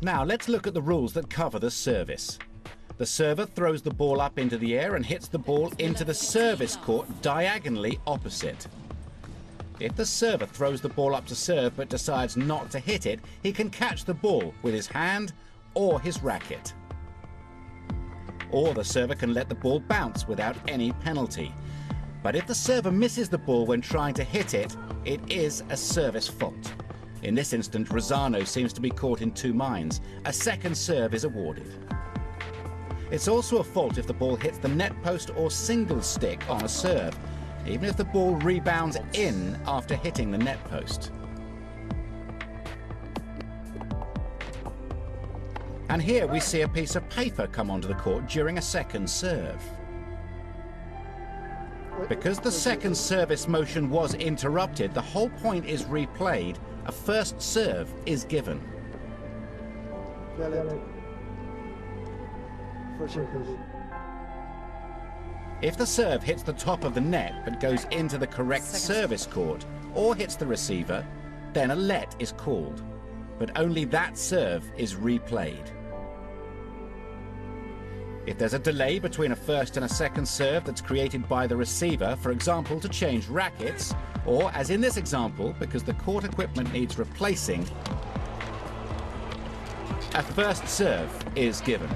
Now let's look at the rules that cover the service. The server throws the ball up into the air and hits the ball into the service court diagonally opposite. If the server throws the ball up to serve but decides not to hit it, he can catch the ball with his hand or his racket. Or the server can let the ball bounce without any penalty. But if the server misses the ball when trying to hit it, it is a service fault. In this instance, Rosano seems to be caught in two minds. A second serve is awarded. It's also a fault if the ball hits the net post or single stick on a serve, even if the ball rebounds in after hitting the net post. And here we see a piece of paper come onto the court during a second serve. Because the second service motion was interrupted, the whole point is replayed. A first serve is given. If the serve hits the top of the net but goes into the correct service court or hits the receiver, then a let is called. But only that serve is replayed. If there's a delay between a first and a second serve that's created by the receiver, for example, to change rackets, or, as in this example, because the court equipment needs replacing, a first serve is given.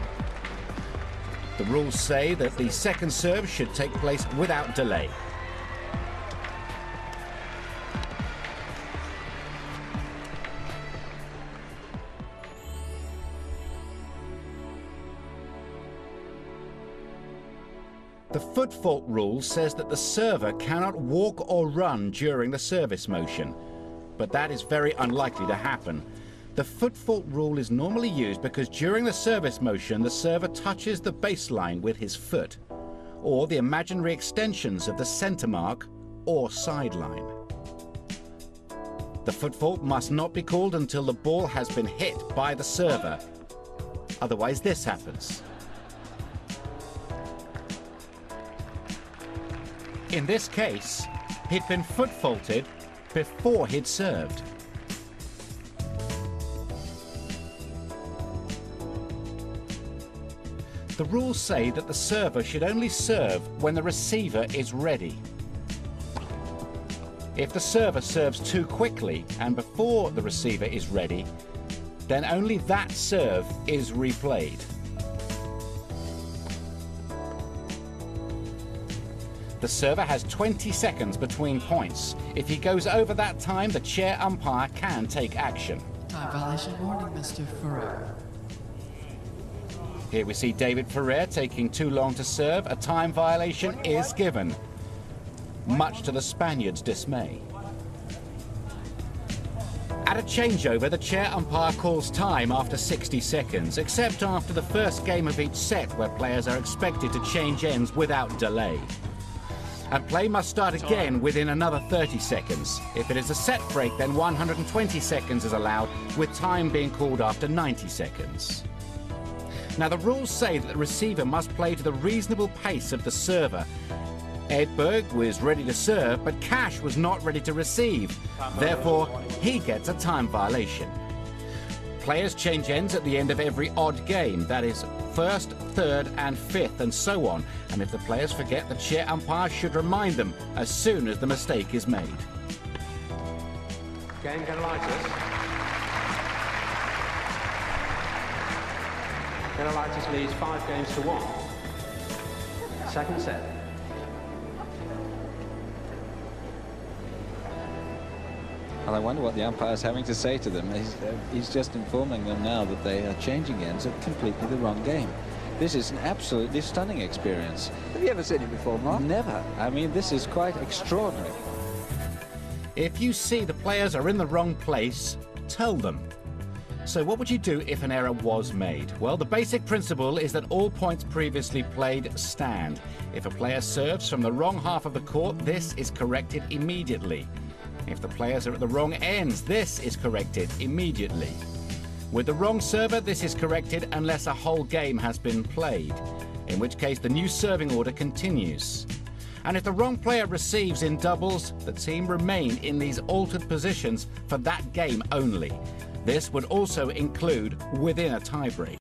The rules say that the second serve should take place without delay. The foot fault rule says that the server cannot walk or run during the service motion, but that is very unlikely to happen. The foot fault rule is normally used because during the service motion the server touches the baseline with his foot, or the imaginary extensions of the center mark or sideline. The foot fault must not be called until the ball has been hit by the server. Otherwise this happens. In this case, he'd been foot faulted before he'd served. The rules say that the server should only serve when the receiver is ready. If the server serves too quickly and before the receiver is ready, then only that serve is replayed. The server has 20 seconds between points. If he goes over that time, the chair umpire can take action. Time violation warning, Mr. Ferrer. Here we see David Ferrer taking too long to serve. A time violation is given, much to the Spaniards' dismay. At a changeover, the chair umpire calls time after 60 seconds, except after the first game of each set, where players are expected to change ends without delay. And play must start again within another 30 seconds. If it is a set break, then 120 seconds is allowed, with time being called after 90 seconds. Now, the rules say that the receiver must play to the reasonable pace of the server. Edberg was ready to serve, but Cash was not ready to receive. Therefore, he gets a time violation. Players change ends at the end of every odd game, that is, first, third, and fifth, and so on. And if the players forget, the chair umpire should remind them as soon as the mistake is made. Game Genelitis. Genelitis leads 5 games to 1. Second set. Well, I wonder what the umpire's having to say to them. He's just informing them now that they are changing ends at completely the wrong game. This is an absolutely stunning experience. Have you ever seen it before, Mark? Never. I mean, this is quite extraordinary. If you see the players are in the wrong place, tell them. So what would you do if an error was made? Well, the basic principle is that all points previously played stand. If a player serves from the wrong half of the court, this is corrected immediately. If the players are at the wrong ends, this is corrected immediately. With the wrong server, this is corrected unless a whole game has been played, in which case the new serving order continues. And if the wrong player receives in doubles, the team remain in these altered positions for that game only. This would also include within a tiebreak.